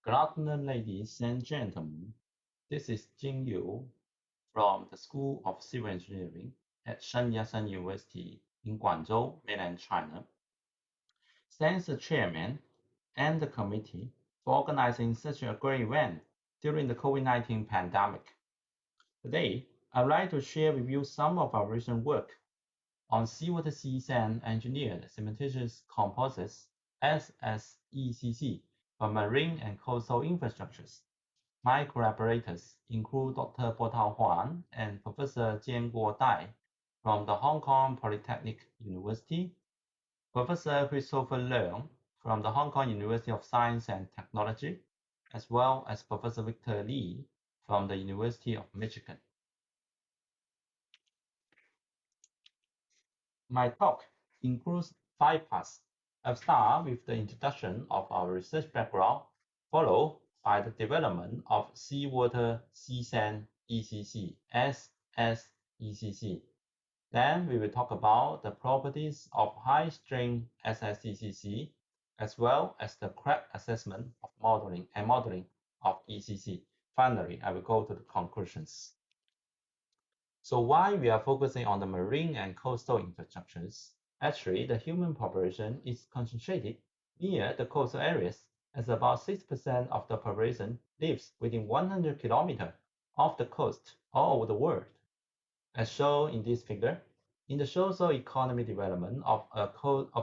Good afternoon, ladies and gentlemen. This is Jing from the School of Civil Engineering at Yat-Sen University in Guangzhou, mainland China. Thanks the chairman and the committee for organizing such a great event during the COVID-19 pandemic. Today, I'd like to share with you some of our recent work on seawater SEM engineered cementitious composites SS-ECC for marine and coastal infrastructures. My collaborators include Dr. Bo-Tao Huan and Professor Jianguo Dai from the Hong Kong Polytechnic University, Professor Christopher Leung from the Hong Kong University of Science and Technology, as well as Professor Victor Lee from the University of Michigan. My talk includes 5 parts. I'll start with the introduction of our research background, followed by the development of seawater SEM-ECC, SS-ECC. Then we will talk about the properties of high-strength SS-ECC, as well as the crack assessment of modeling of ECC. Finally, I will go to the conclusions. So why we are focusing on the marine and coastal infrastructures? Actually, the human population is concentrated near the coastal areas, as about 6% of the population lives within 100 kilometers of the coast all over the world. As shown in this figure, in the socio-economic development of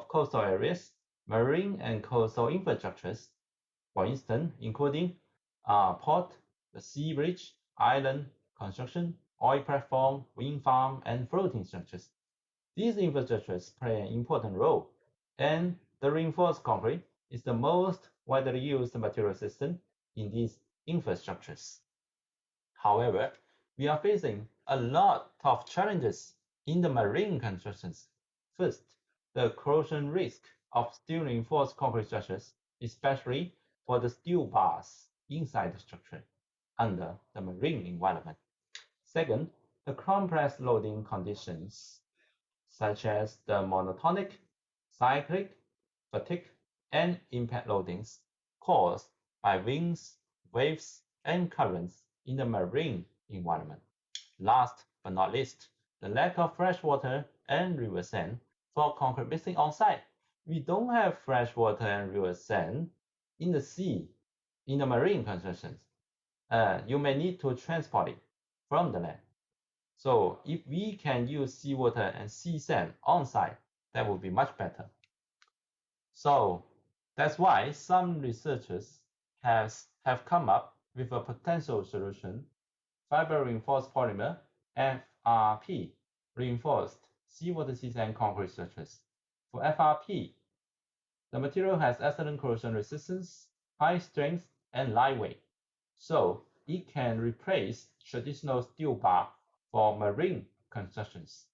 coastal areas, marine and coastal infrastructures, for instance, including port, the sea bridge, island construction, oil platform, wind farm, and floating structures. These infrastructures play an important role, and the reinforced concrete is the most widely used material system in these infrastructures. However, we are facing a lot of challenges in the marine constructions. First, the corrosion risk of steel reinforced concrete structures, especially for the steel bars inside the structure under the marine environment. Second, the complex loading conditions, such as the monotonic, cyclic, fatigue, and impact loadings caused by winds, waves, and currents in the marine environment. Last but not least, the lack of fresh water and river sand for concrete mixing on site. We don't have fresh water and river sand in the sea, in the marine constructions. You may need to transport it from the land. So if we can use seawater and sea sand on site, that would be much better. So that's why some researchers have come up with a potential solution: fiber reinforced polymer, FRP, reinforced seawater sea sand concrete structures. For FRP, the material has excellent corrosion resistance, high strength, and lightweight, so it can replace traditional steel bar for marine constructions.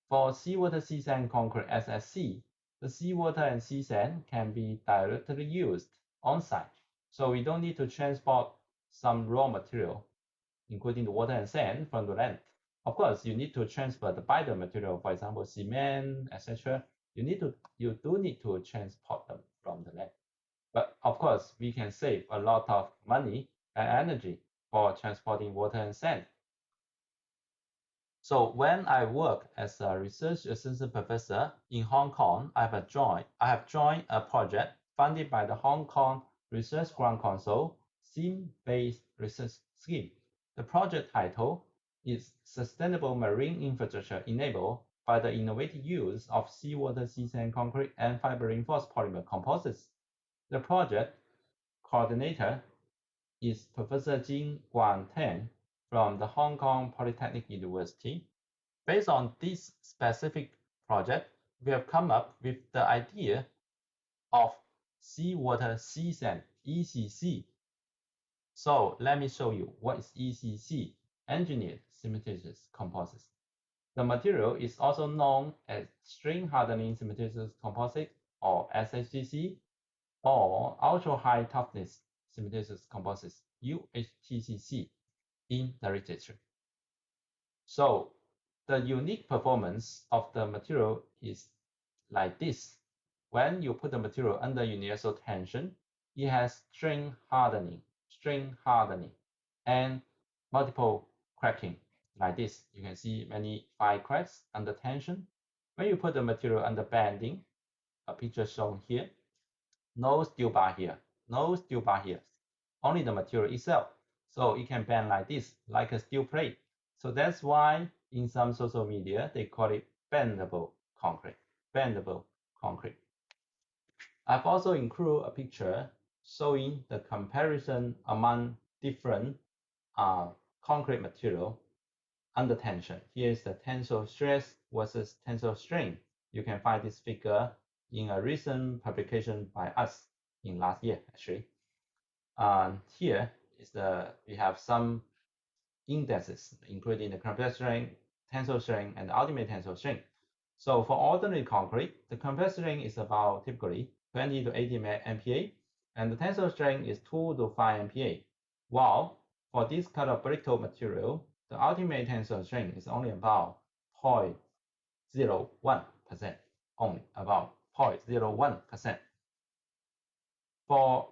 For seawater sea sand concrete SSC, the seawater and sea sand can be directly used on site, so we don't need to transport some raw material, including the water and sand, from the land. Of course, you need to transfer the byproduct material, for example, cement, etc. You do need to transport them from the land. But of course, we can save a lot of money and energy for transporting water and sand. So when I work as a research assistant professor in Hong Kong, I have joined a project funded by the Hong Kong Research Grant Council SEM-based research scheme. The project title is Sustainable Marine Infrastructure Enabled by the Innovative Use of Seawater sea sand concrete and fiber reinforced polymer composites. The project coordinator is Professor Jing from the Hong Kong Polytechnic University. Based on this specific project, we have come up with the idea of seawater SEM, ECC. So let me show you what is ECC, engineered cementitious composites. The material is also known as string hardening cementitious composite, or SHCC, or ultra high toughness cementitious composites, UHTCC, in the literature. So the unique performance of the material is like this. When you put the material under universal tension, it has string hardening, and multiple cracking. Like this, you can see many fine cracks under tension. When you put the material under bending, a picture shown here, no steel bar here, only the material itself. So it can bend like this, like a steel plate. So that's why in some social media, they call it bendable concrete, I've also included a picture showing the comparison among different concrete material under tension. Here is the tensile stress versus tensile strain. You can find this figure in a recent publication by us in last year, actually. Here is we have some indexes, including the compressive strength, tensile strength, and the ultimate tensile strength. So for ordinary concrete, the compressive strength is about typically 20 to 80 MPa, and the tensile strength is 2 to 5 MPa. While for this kind of brittle material, the ultimate tensile strength is only about 0.01%, only about 0.01%. For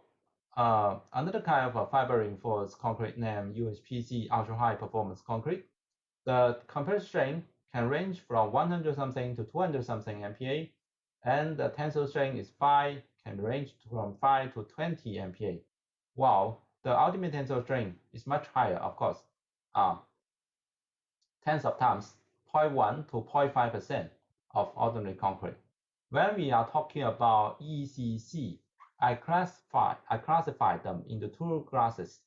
another kind of a fiber reinforced concrete named UHPC ultra high performance concrete, the compressive strength can range from 100 something to 200 something MPa, and the tensile strength can range from 5 to 20 MPa, while the ultimate tensile strength is much higher, of course, tens of times 0.1 to 0.5% of ordinary concrete. When we are talking about ECC, I classify them into two classes,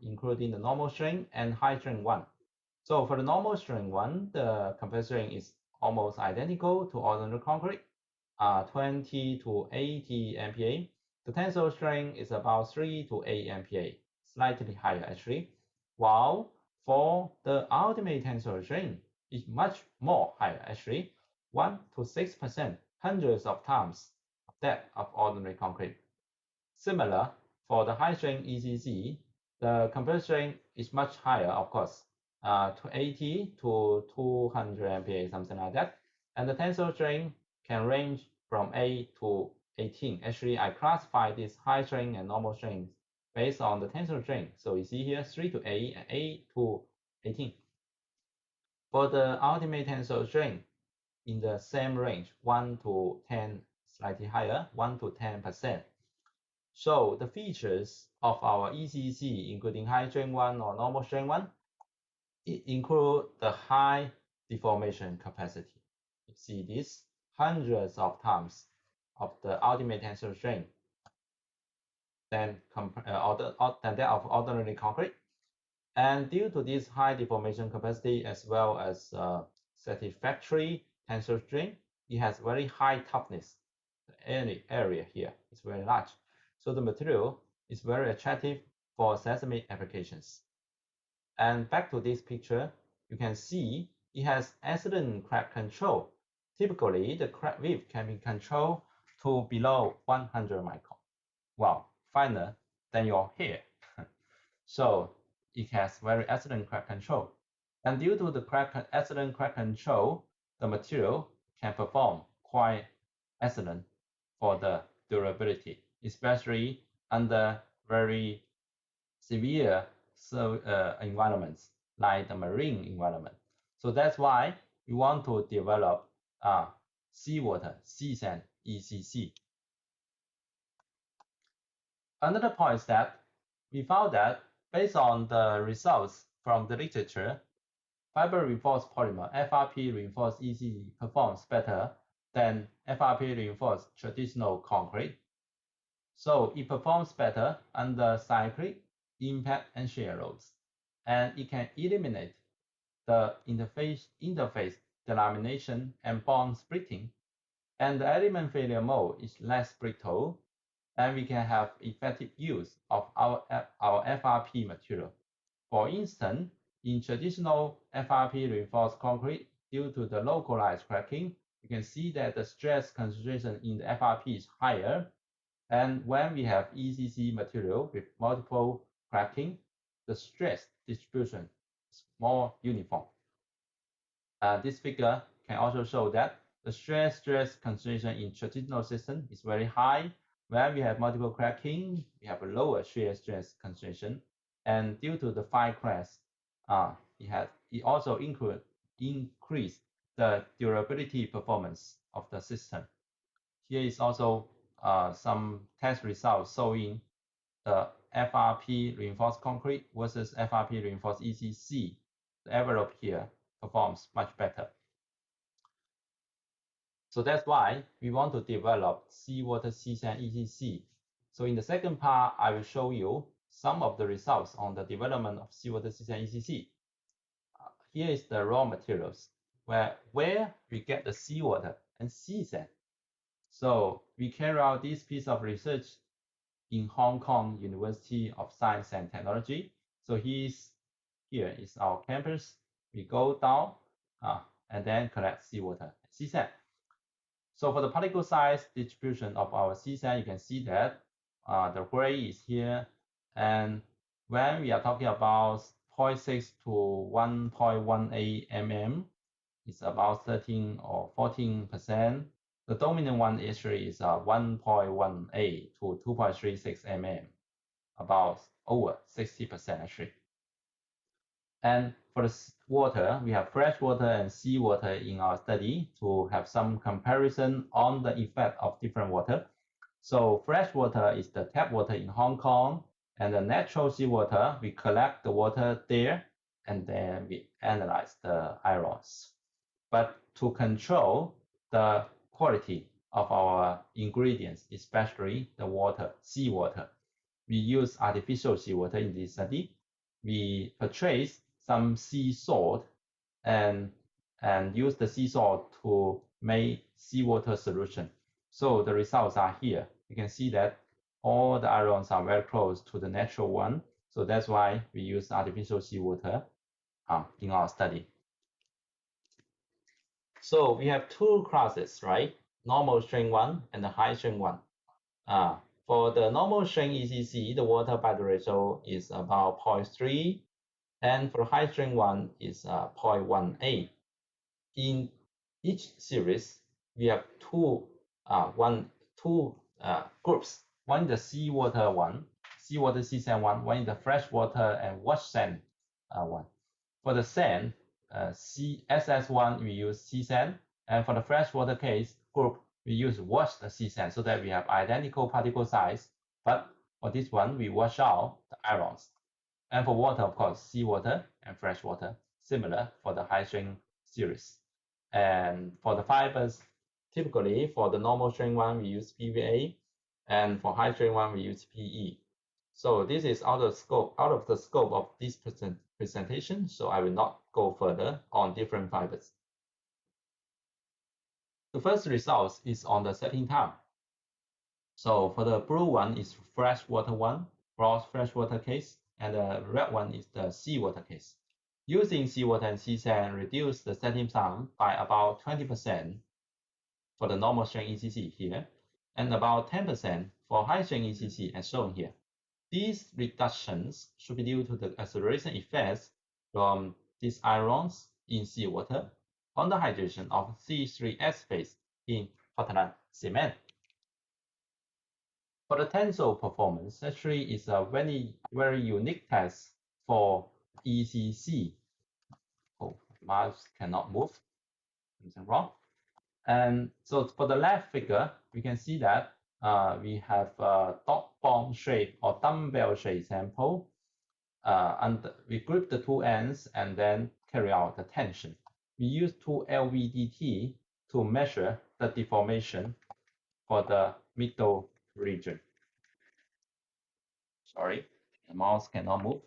including the normal strength and high strength one. So for the normal strength one, the compressive strength is almost identical to ordinary concrete, 20 to 80 MPa. The tensile strength is about 3 to 8 MPa, slightly higher actually. While for the ultimate tensile strength, it's much more higher actually, 1 to 6%, hundreds of times of that of ordinary concrete. Similar for the high strength ECC, the compressive strength is much higher, of course, to 80 to 200 MPa, something like that. And the tensile strength can range from 8 to 18. Actually, I classify this high strength and normal strength based on the tensile strength. So you see here 3 to 8 and 8 to 18. For the ultimate tensile strength, in the same range, 1 to 10, slightly higher, 1 to 10%. So the features of our ECC, including high strength one or normal strength one, it include the high deformation capacity. You see this hundreds of times of the ultimate tensile strength than that of ordinary concrete. And due to this high deformation capacity as well as satisfactory tensile strength, it has very high toughness. The area here is very large. So the material is very attractive for seismic applications. And back to this picture, you can see it has excellent crack control. Typically, the crack width can be controlled to below 100 micron. Wow, finer than your hair. So it has very excellent crack control. And due to the excellent crack control, the material can perform quite excellent for the durability, especially under very severe environments like the marine environment. So that's why we want to develop seawater, SEM-ECC. Another point is that we found that based on the results from the literature, fiber reinforced polymer, FRP reinforced ECC performs better than FRP reinforced traditional concrete. So it performs better under cyclic, impact, and shear loads. And it can eliminate the interface delamination and bond splitting. And the element failure mode is less brittle, and we can have effective use of our FRP material. For instance, in traditional FRP reinforced concrete, due to the localized cracking, you can see that the stress concentration in the FRP is higher. And when we have ECC material with multiple cracking, the stress distribution is more uniform. This figure can also show that the stress concentration in traditional system is very high, when we have multiple cracking, we have a lower shear stress concentration, and due to the fine cracks, it also increased the durability performance of the system. Here is also some test results showing the FRP reinforced concrete versus FRP reinforced ECC. The envelope here performs much better. So that's why we want to develop Seawater CSAN ECC. So in the second part, I will show you some of the results on the development of Seawater CSAN ECC. Here is the raw materials, where we get the seawater and CSAN. So we carry out this piece of research in Hong Kong University of Science and Technology. So here is our campus. We go down and then collect seawater, CSAN. So for the particle size distribution of our CSAN, you can see that the gray is here. And when we are talking about 0.6 to 1.18 mm, it's about 13 or 14%. The dominant one actually is 1.18 to 2.36 mm, about over 60% actually. And for the water, we have fresh water and seawater in our study to have some comparison on the effect of different water. So fresh water is the tap water in Hong Kong, and the natural seawater, we collect the water there, and then we analyze the ions. But to control the quality of our ingredients, especially the water, seawater, we use artificial seawater in this study. We purchase some sea salt and use the sea salt to make seawater solution. So the results are here. You can see that all the ions are very close to the natural one. So that's why we use artificial seawater in our study. So we have two classes, right? Normal strength one and the high strength one. For the normal strength ECC, the water body ratio is about 0.3, and for the high strength one is 0.18. In each series, we have two groups. One is the seawater one, seawater CSAN one is the freshwater and wash sand one. For the sand, SS1 we use CSAN, and for the freshwater case group, we use washed CSAN so that we have identical particle size, but for this one, we wash out the ions. And for water, of course, seawater and freshwater, similar for the high strength series. And for the fibers, typically for the normal strength one, we use PVA, and for high strength one, we use PE. So this is out of the scope of this presentation, so I will not go further on different fibers. The first result is on the setting time. So for the blue one is freshwater one, gross freshwater case, and the red one is the seawater case. Using seawater and CSAN reduce the setting time by about 20% for the normal strength ECC here, and about 10% for high strength ECC as shown here. These reductions should be due to the acceleration effects from these ions in seawater on the hydration of C3S phase in Portland cement. For the tensor performance, actually is a very unique test for ECC. Oh, mouse cannot move. Something wrong. And so for the left figure, we can see that we have a dot bomb shape or dumbbell shape sample, and we group the two ends and then carry out the tension. We use 2 LVDT to measure the deformation for the middle region. Sorry, the mouse cannot move.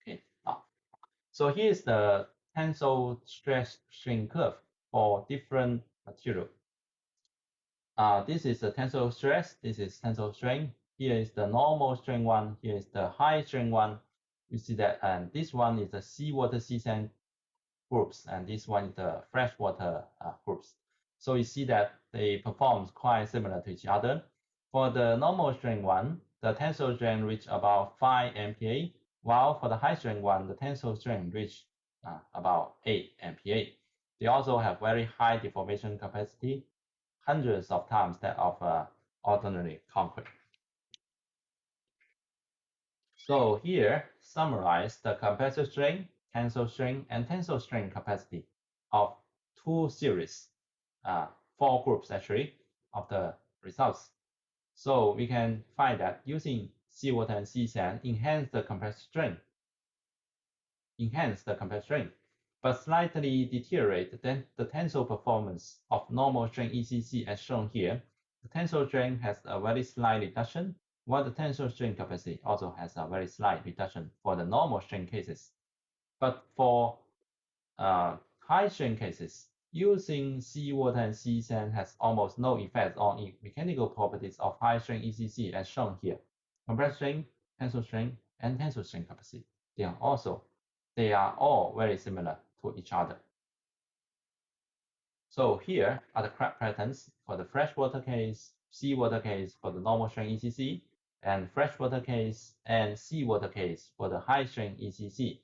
Okay, now, so here's the tensile stress strain curve for different material. This is the tensile stress, this is tensile strain. Here is the normal strain one, here is the high strain one. You see that, and this one is the seawater CSAN groups, and this one is the freshwater groups. So you see that they perform quite similar to each other. For the normal strain one, the tensile strain reach about 5 MPa, while for the high strength one, the tensile strength reach about 8 MPa. They also have very high deformation capacity, hundreds of times that of ordinary concrete. So here, summarize the compressive strength, tensile strength, and tensile strength capacity of two series, 4 groups actually, of the results. So we can find that using seawater and sea sand enhance the compressive strength, but slightly deteriorate the tensile performance of normal strength ECC as shown here. The tensile strength has a very slight reduction, while the tensile strength capacity also has a very slight reduction for the normal strength cases. But for high strength cases, using seawater and sea sand has almost no effect on mechanical properties of high strength ECC as shown here. Compressive strength, tensile strength, and tensile strength capacity. They are all very similar to each other. So here are the crack patterns for the freshwater case, seawater case for the normal strength ECC, and freshwater case and seawater case for the high strength ECC.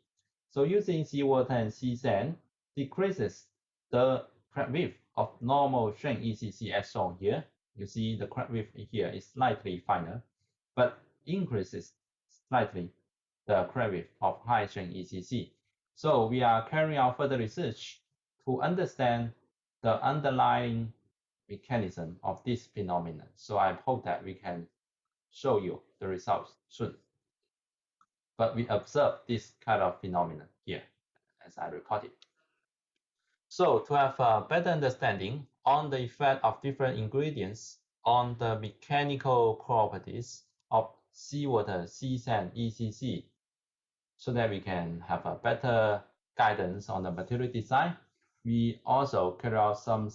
So using seawater and sea sand decreases the crack width of normal strength ECC as shown here. You see the crack width here is slightly finer, but increases slightly the crack width of high strength ECC. So we are carrying out further research to understand the underlying mechanism of this phenomenon. So I hope that we can show you the results soon. But we observe this kind of phenomenon here as I recorded. So to have a better understanding on the effect of different ingredients on the mechanical properties of seawater, sea sand, ECC, so that we can have a better guidance on the material design, we also carry out some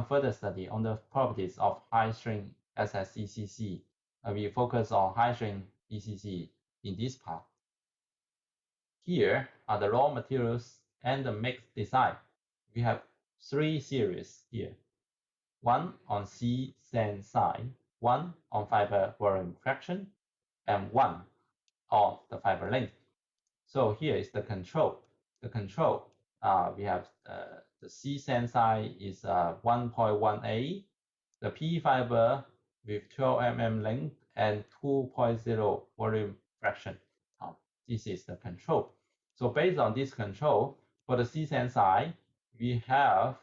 further study on the properties of high strength SS-ECC. We focus on high strength ECC in this part. Here are the raw materials and the mixed design. We have 3 series here. 1 on sea sand side, 1 on fiber volume fraction, and 1 on the fiber length. So here is the control. We have the sea sand side is 1.18, the PE fiber with 12 mm length and 2.0 volume fraction. This is the control. So based on this control, for the sea sand side, we have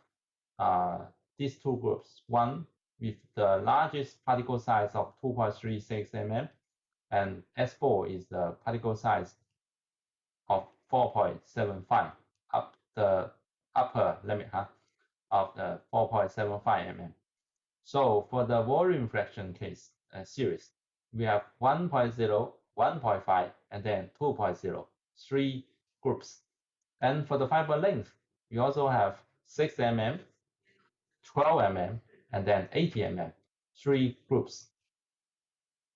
these 2 groups. One with the largest particle size of 2.36 mm, and S4 is the particle size of 4.75, up the upper limit of the 4.75 mm. So for the volume fraction case series, we have 1.0, 1.5, and then 2.0, 3 groups. And for the fiber length, we also have 6 mm, 12 mm, and then 80 mm, 3 groups.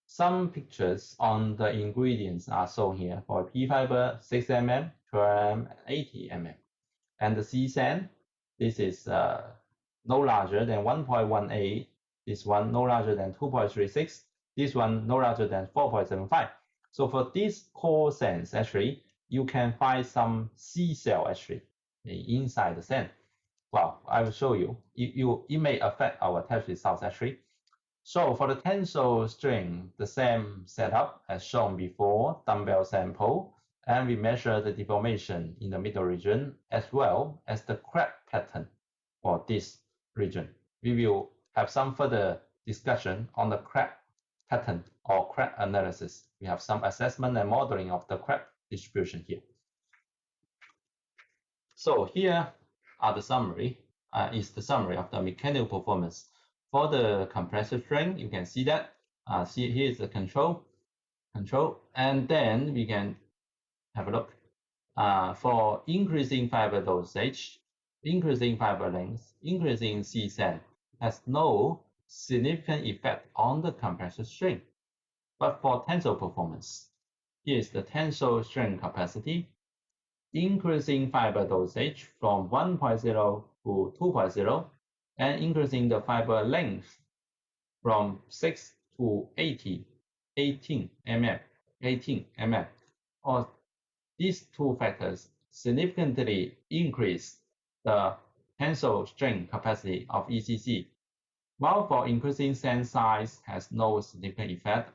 Some pictures on the ingredients are shown here for P fiber 6 mm, 12 mm, and 80 mm. And the sea sand, this is no larger than 1.18, this one no larger than 2.36, this one no larger than 4.75. So for these core sands, actually, you can find some sea cell actually inside the sand. Well, I will show you. It may affect our test results actually. So for the tensile string, the same setup as shown before, dumbbell sample, and we measure the deformation in the middle region as well as the crack pattern for this region. We will have some further discussion on the crack pattern or crack analysis. We have some assessment and modeling of the crack distribution here. So here are the summary, is the summary of the mechanical performance. For the compressive strength, you can see that. See here is the control, and then we can have a look. For increasing fiber dosage, increasing fiber length, increasing sea sand has no significant effect on the compressive strength. But for tensile performance, here is the tensile strength capacity. Increasing fiber dosage from 1.0 to 2.0, and increasing the fiber length from 6 to 18 mm. or these two factors significantly increase the tensile strain capacity of ECC, while for increasing sand size has no significant effect.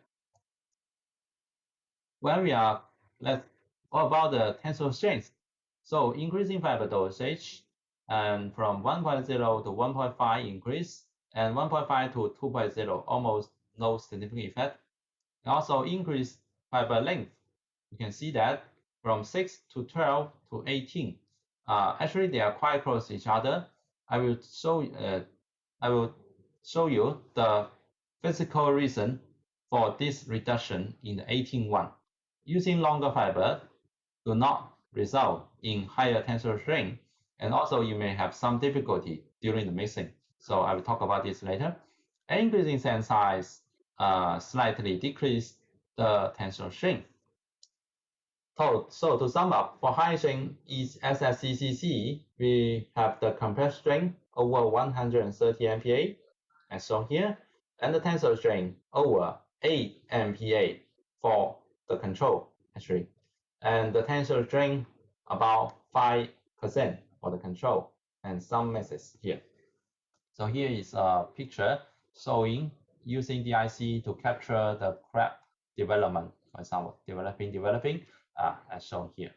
When we are what about the tensile strength? So increasing fiber dosage and from 1.0 to 1.5 increase and 1.5 to 2.0 almost no significant effect. And also increase fiber length. You can see that from 6 to 12 to 18. Actually, they are quite close to each other. I will show you the physical reason for this reduction in the 18 one. Using longer fiber do not result in higher tensile strain, and also you may have some difficulty during the mixing. So I will talk about this later. Increasing sand size slightly decrease the tensile strain. So to sum up, for high strain SS-ECC, we have the compressed strain over 130 MPa, as shown here, and the tensile strain over 8 MPa for the control, actually. And the tensile strain about 5% for the control, and some meshes here. So here is a picture showing using DIC to capture the crack development, for example, developing, as shown here.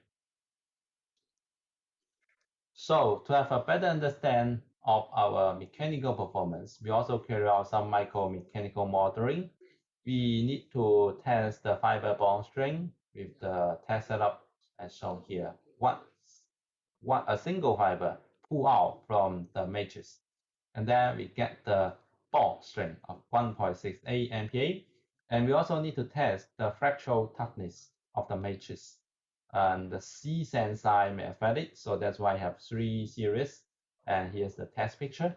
So to have a better understand of our mechanical performance, we also carry out some micromechanical monitoring. We need to test the fiber bond strength with the test setup as shown here. A single fiber pull out from the matrix, and then we get the bond strength of 1.68 MPa. And we also need to test the fractional toughness of the matrix. And the C sand size may affect it, so that's why I have 3 series. And here's the test picture.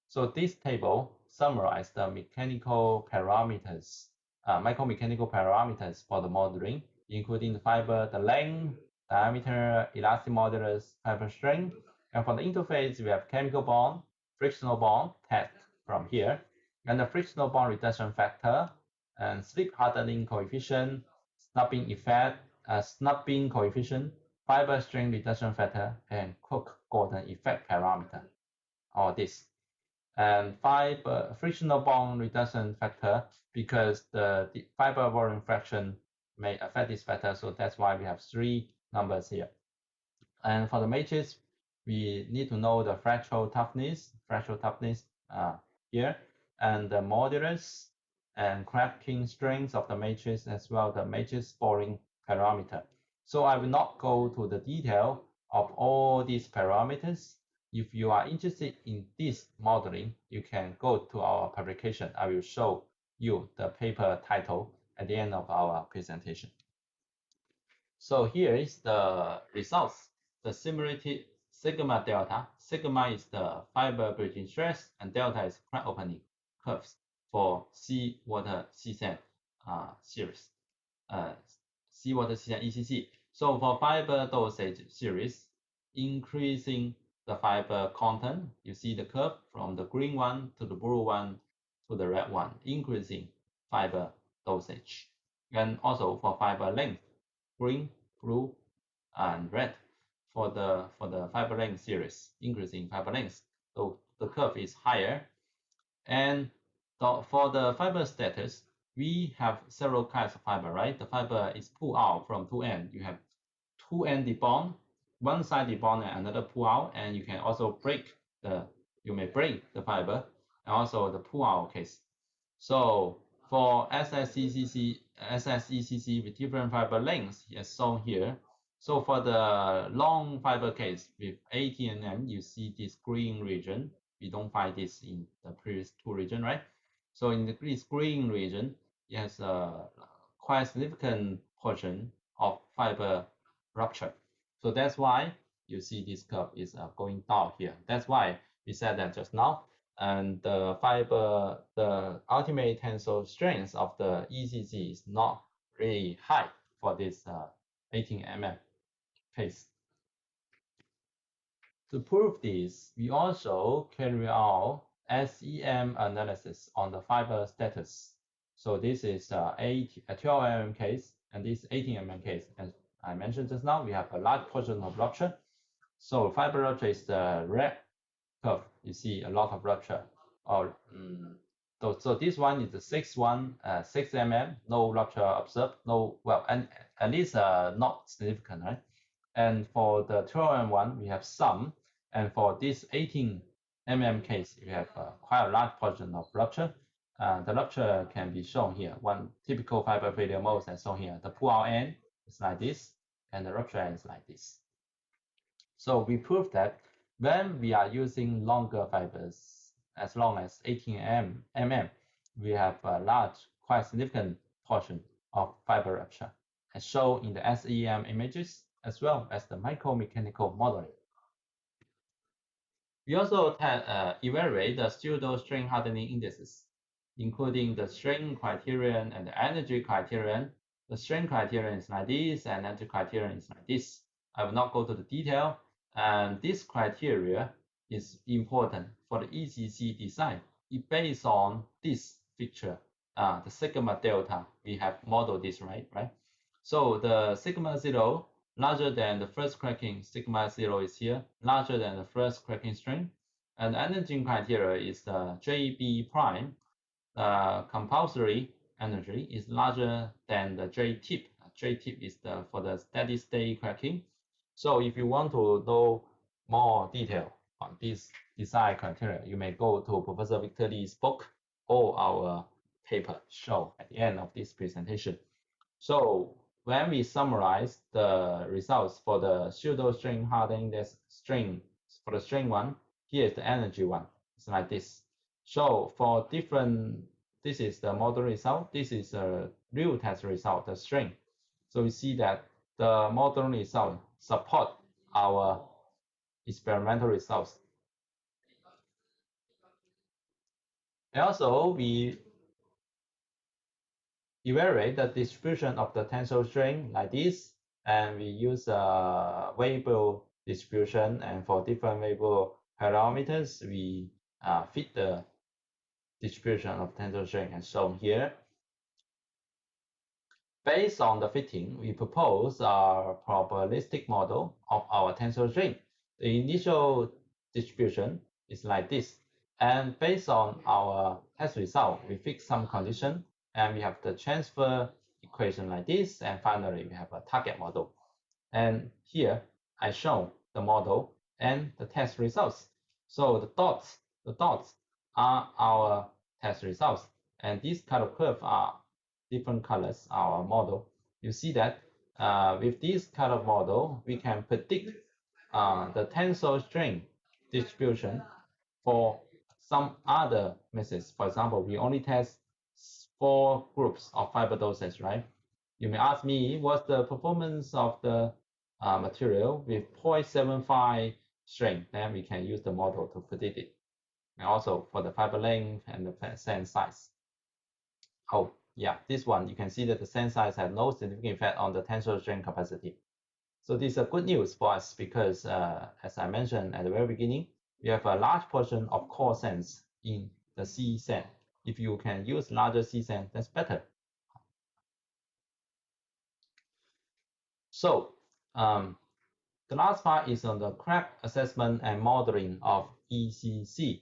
So this table summarizes the mechanical parameters, micromechanical parameters for the modeling, including the fiber, the length, diameter, elastic modulus, fiber strength. And for the interface, we have chemical bond, frictional bond, test from here, and the frictional bond reduction factor, and slip hardening coefficient, snubbing effect, snubbing coefficient, fiber strength reduction factor, and Cook-Gordon effect parameter. All this. And fiber frictional bond reduction factor, because the fiber volume fraction may affect this factor, so that's why we have 3 numbers here. And for the matrix, we need to know the fractional toughness here, and the modulus and cracking strength of the matrix, as well the matrix boring parameter. So I will not go to the detail of all these parameters. If you are interested in this modeling, you can go to our publication. I will show you the paper title at the end of our presentation. So here is the results. The simulated sigma delta. Sigma is the fiber bridging stress, and delta is crack opening curves for Seawater C-sand series. Seawater C-sand ECC. So for fiber dosage series, increasing the fiber content, you see the curve from the green one to the blue one to the red one, increasing fiber dosage. And also for fiber length, green, blue, and red for the fiber length series, increasing fiber length. So the curve is higher. And for the fiber status, we have several kinds of fiber, right? The fiber is pulled out from 2 ends. You have 2 ends debond, one side debond and another pull out, and you can also you may break the fiber, and also the pull out case. So for SS-ECC with different fiber lengths, as shown here. So for the long fiber case with 80 nm, you see this green region. We don't find this in the previous 2 regions, right? So in this green region, it has a quite significant portion of fiber rupture. So that's why you see this curve is going down here. That's why we said that just now. And the ultimate tensile strength of the ECC is not really high for this 18 mm case. To prove this, we also carry out SEM analysis on the fiber status. So this is a 12 mm case, and this 18 mm case. And I mentioned just now, we have a large portion of rupture. So fiber rupture is the red curve. You see a lot of rupture. Or so this one is the 6 mm, no rupture observed, no, well, and at least not significant, right? And for the 12 mm one, we have some, and for this 18 mm case, we have quite a large portion of rupture. The rupture can be shown here. One typical fiber failure mode is shown here. The pull-out end is like this, and the rupture end is like this. So we prove that when we are using longer fibers, as long as 18 mm, we have a large, quite significant portion of fiber rupture, as shown in the SEM images, as well as the micromechanical modeling. We also evaluate the pseudo-strain hardening indices, including the strain criterion and the energy criterion. The strain criterion is like this, and energy criterion is like this. I will not go to the detail. And this criteria is important for the ECC design. It based on this feature, the sigma delta. We have modeled this, right? So the sigma 0 larger than the first cracking, sigma 0 is here, larger than the first cracking strain. And the energy criteria is the JB prime. Compulsory energy is larger than the J tip. J tip is for the steady state cracking. So if you want to know more detail on this design criteria, you may go to Professor Victor Lee's book or our paper shown at the end of this presentation. So when we summarize the results for the pseudo-strain hardening strain, for the strain one, here is the energy one. It's like this. So for different, this is the model result. This is a real test result, the strain. So we see that the model result support our experimental results. And also, we evaluate the distribution of the tensile strain like this, and we use a variable distribution, and for different variable parameters, we fit the distribution of tensile strain as shown here. Based on the fitting, we propose a probabilistic model of our tensile strain. The initial distribution is like this. And based on our test result, we fix some condition, and we have the transfer equation like this. And finally, we have a target model. And here I show the model and the test results. So the dots are our test results. And these color curves are different colors, our model. You see that with this color model, we can predict the tensile strain distribution for some other methods. For example, we only test 4 groups of fiber doses, right? You may ask me, what's the performance of the material with 0.75 strain? Then we can use the model to predict it. And also for the fiber length and the sand size. Oh, yeah, this one, you can see that the sand size has no significant effect on the tensile strain capacity. So this is a good news for us because, as I mentioned at the very beginning, we have a large portion of core sands in the sea sand. If you can use larger sea sand, that's better. So the last part is on the crack assessment and modeling of ECC.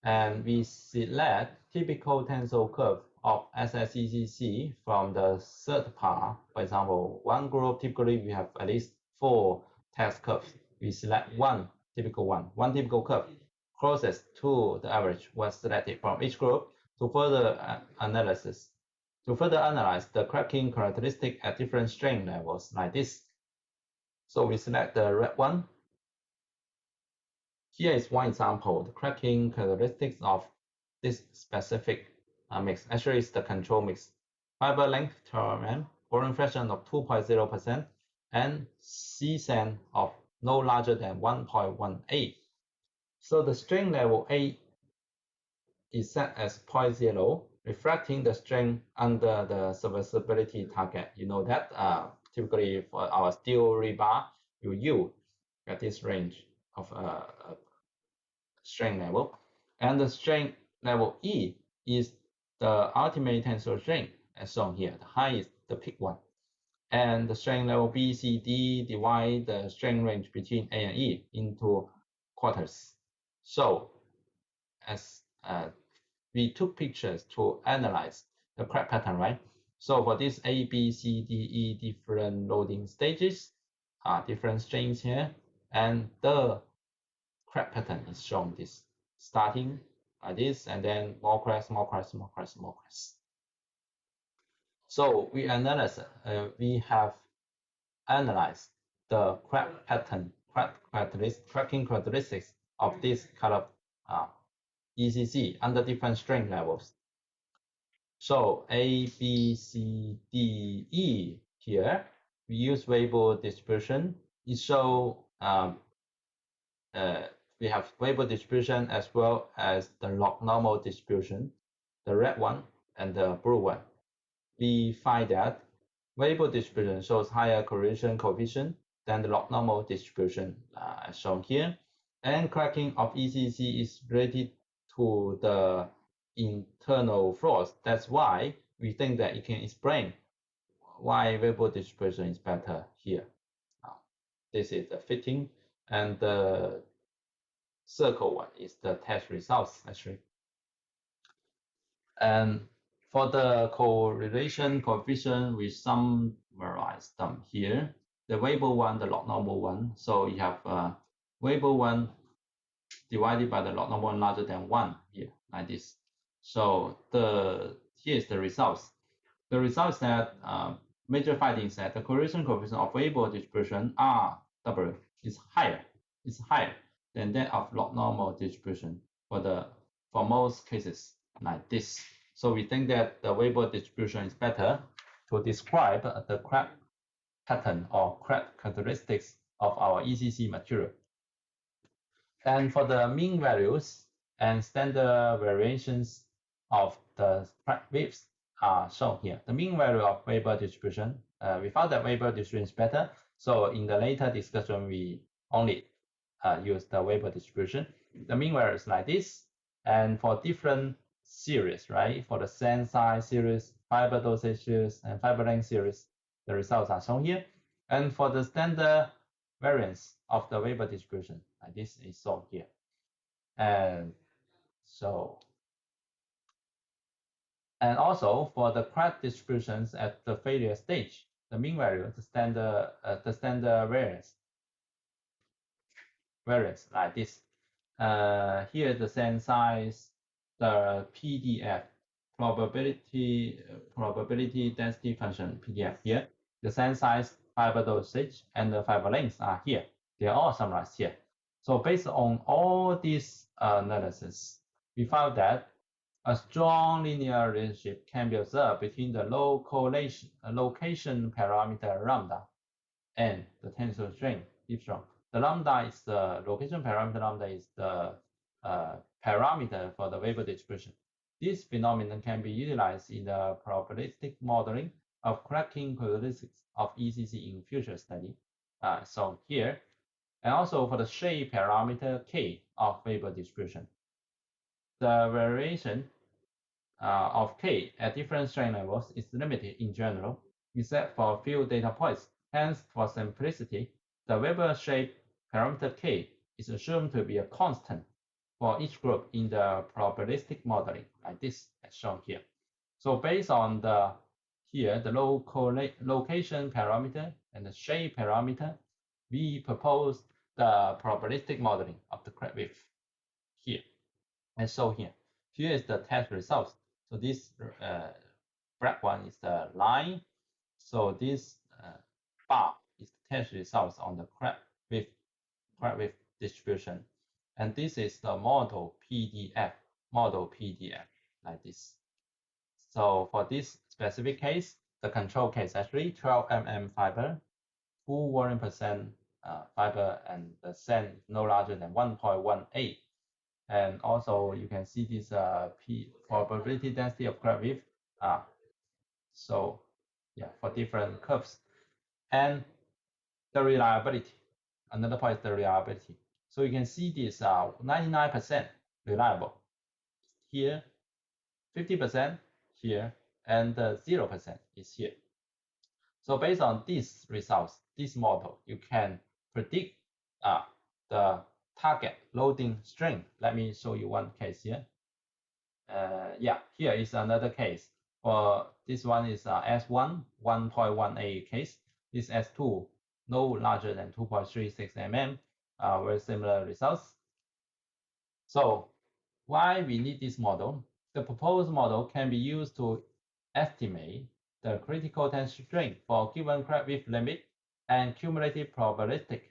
And we select typical tensile curve of SS-ECC from the third part. For example, one group, typically we have at least 4 test curves. We select one typical curve closest to the average was selected from each group to further analyze the cracking characteristic at different strain levels like this. So we select the red one. Here is one example, the cracking characteristics of this specific mix. Actually, it's the control mix. Fiber length 12 mm, boron fraction of 2.0%, and C sand of no larger than 1.18. So the strain level A is set as 0.0, reflecting the strain under the serviceability target. You know that typically for our steel rebar, you yield at this range of strain level. And the strain level E is the ultimate tensile strain as shown here. The high is the peak one. And the strength level B, C, D divide the strength range between A and E into quarters. So as we took pictures to analyze the crack pattern, right? So for this A, B, C, D, E, different loading stages, different strengths here, and the crack pattern is shown this, starting like this, and then more cracks, more cracks, more cracks, more cracks. So we have analyzed the crack pattern, cracking characteristics of this kind of ECC under different strength levels. So A, B, C, D, E here, we use Weibull distribution. It shows we have Weibull distribution as well as the log normal distribution, the red one and the blue one. We find that Weibull distribution shows higher correlation coefficient than the log normal distribution as shown here. And cracking of ECC is related to the internal flaws. That's why we think that it can explain why Weibull distribution is better here. This is the fitting, and the circle one is the test results actually. And for the correlation coefficient, we summarize them here. The Weibull one, the log normal one. So you have Weibull one divided by the log normal one larger than 1 here, like this. So here's the results. The results that major findings that the correlation coefficient of Weibull distribution RW is higher than that of log normal distribution for most cases like this. So we think that the Weibull distribution is better to describe the crack pattern or crack characteristics of our ECC material. And for the mean values and standard variations of the crack widths are shown here. The mean value of Weibull distribution, we found that Weibull distribution is better. So in the later discussion, we only use the Weibull distribution. The mean value is like this. And for different series, right? For the sand size series, fiber dosage series, and fiber length series, the results are shown here. And for the standard variance of the Weibull distribution, like this is shown here. And also for the crack distributions at the failure stage, the mean value, the standard variance like this. Here the sand size, the PDF, probability density function PDF here. The sand size, fiber dosage, and the fiber lengths are here. They are all summarized here. So based on all these analysis, we found that a strong linear relationship can be observed between the location parameter lambda and the tensor strength if strong. The lambda is the location parameter. Lambda is the parameter for the Weibull distribution. This phenomenon can be utilized in the probabilistic modeling of cracking characteristics of ECC in future study, shown here, and also for the shape parameter K of Weibull distribution. The variation of K at different strength levels is limited in general, except for a few data points. Hence, for simplicity, the Weibull shape parameter K is assumed to be a constant for each group in the probabilistic modeling, like this as shown here. So based on the location parameter and the shape parameter, we propose the probabilistic modeling of the crack width here. And so here is the test results. So this black one is the line. So this bar is the test results on the crack width distribution. And this is the model PDF, like this. So for this specific case, the control case actually 12 mm fiber, full volume percent fiber, and the sand no larger than 1.18. And also you can see this probability density of crack width. So yeah, for different curves. And the reliability. Another point is the reliability. So you can see this 99% reliable here, 50% here, and 0% is here. So based on these results, this model, you can predict the target loading strength. Let me show you one case here. Yeah, here is another case. For this one is S1, 1.18 case. This S2, no larger than 2.36 mm. Very similar results. So why we need this model? The proposed model can be used to estimate the critical tensile strength for given crack width limit and cumulative probabilistic.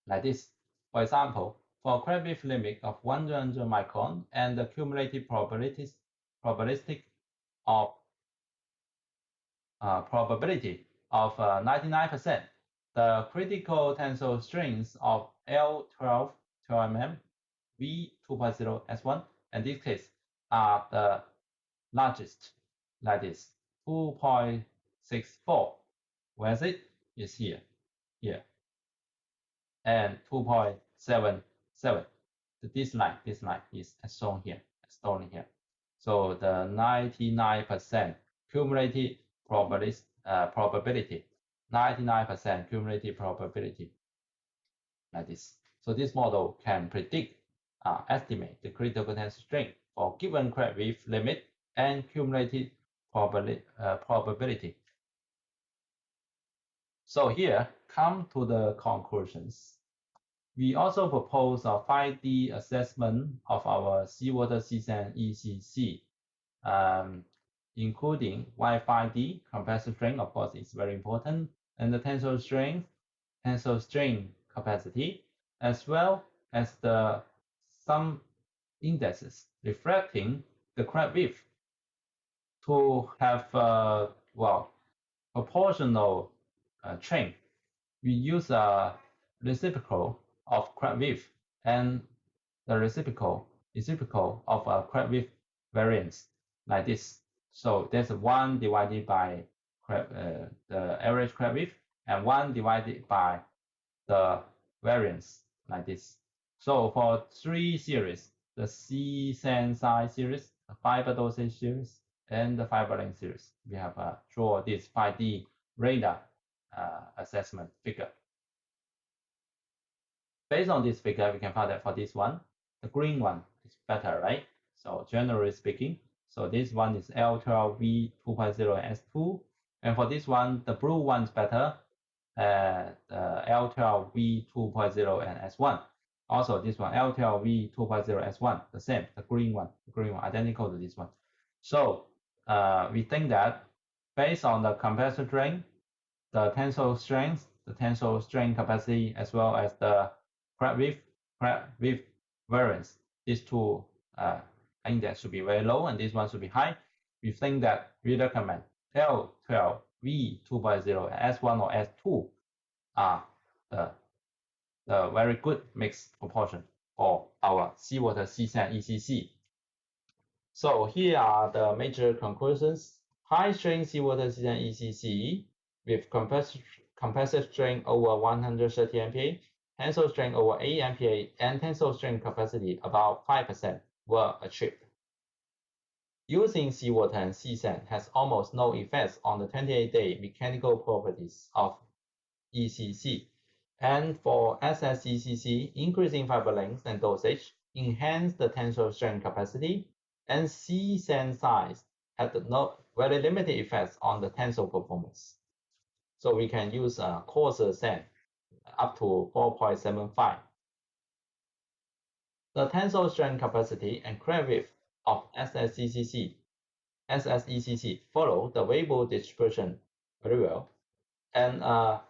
Like this. For example, for a crack width limit of 100 micron and the cumulative probabilistic of probability of 99%, the critical tensile strength of L12 12mm V 2.0 S1, and this case are the largest, like this, 2.64. Where's it? Is here, and 2.77. This line is as shown here, So the 99% cumulative probability, 99% cumulative probability, like this. So this model can predict, estimate the critical tensile strength for given crack width limit and cumulative probability. So here come to the conclusions. We also propose a 5D assessment of our seawater SEM-ECC, including Y5D, compressive strength, of course, is very important, and the tensile strength, tensile strain capacity, as well as some indexes reflecting the crack width to have proportional train. We use a reciprocal of crack width and the reciprocal of a crack width variance, like this. So there's 1 divided by the average crack width and 1 divided by the variance, like this. So for 3 series, the SEM series, the fiber dosage series, and the fiber length series, we have drawn this 5D radar assessment figure. Based on this figure, we can find that for this one, the green one is better, right? So generally speaking, so this one is L12V 2.0 and S2. And for this one, the blue one is better, the L12V 2.0 and S1. Also, this one, L12V 2.0 S1, the same, the green one, identical to this one. So we think that based on the compressive strength, the tensile strength, the tensile strain capacity, as well as the crack width variance, these two index should be very low and this one should be high. We think that we recommend L12V 2.0 and S1 or S2 are the very good mixed proportion for our seawater SEM-ECC. So here are the major conclusions. High strength seawater SEM-ECC with compressive strength over 130 MPa, tensile strength over 8 MPa, and tensile strength capacity about 5% were achieved. Using seawater and SEM has almost no effects on the 28-day mechanical properties of ECC. And for SS-ECC, increasing fiber length and dosage enhance the tensile strength capacity, and SEM size had very limited effects on the tensile performance. So we can use coarser SEM up to 4.75. The tensile strength capacity and crack width of SS-ECC follow the Weibull distribution very well, and a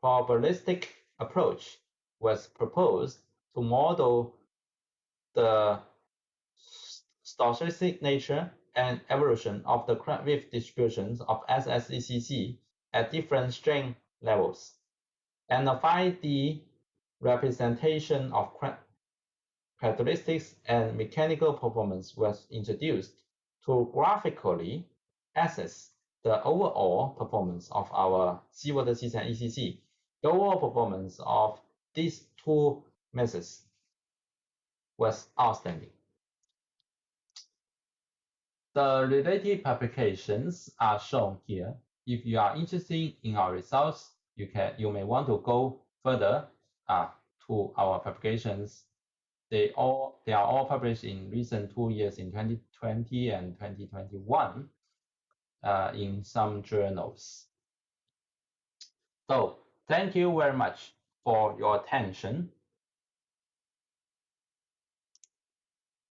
probabilistic approach was proposed to model the stochastic nature and evolution of the crack width distributions of SS-ECC at different strength levels, and a 5D representation of characteristics and mechanical performance was introduced to graphically assess the overall performance of our seawater SEM-ECC. The overall performance of these two methods was outstanding. The related publications are shown here. If you are interested in our results, you may want to go further to our publications. They are all published in recent 2 years in 2020 and 2021 in some journals. So thank you very much for your attention.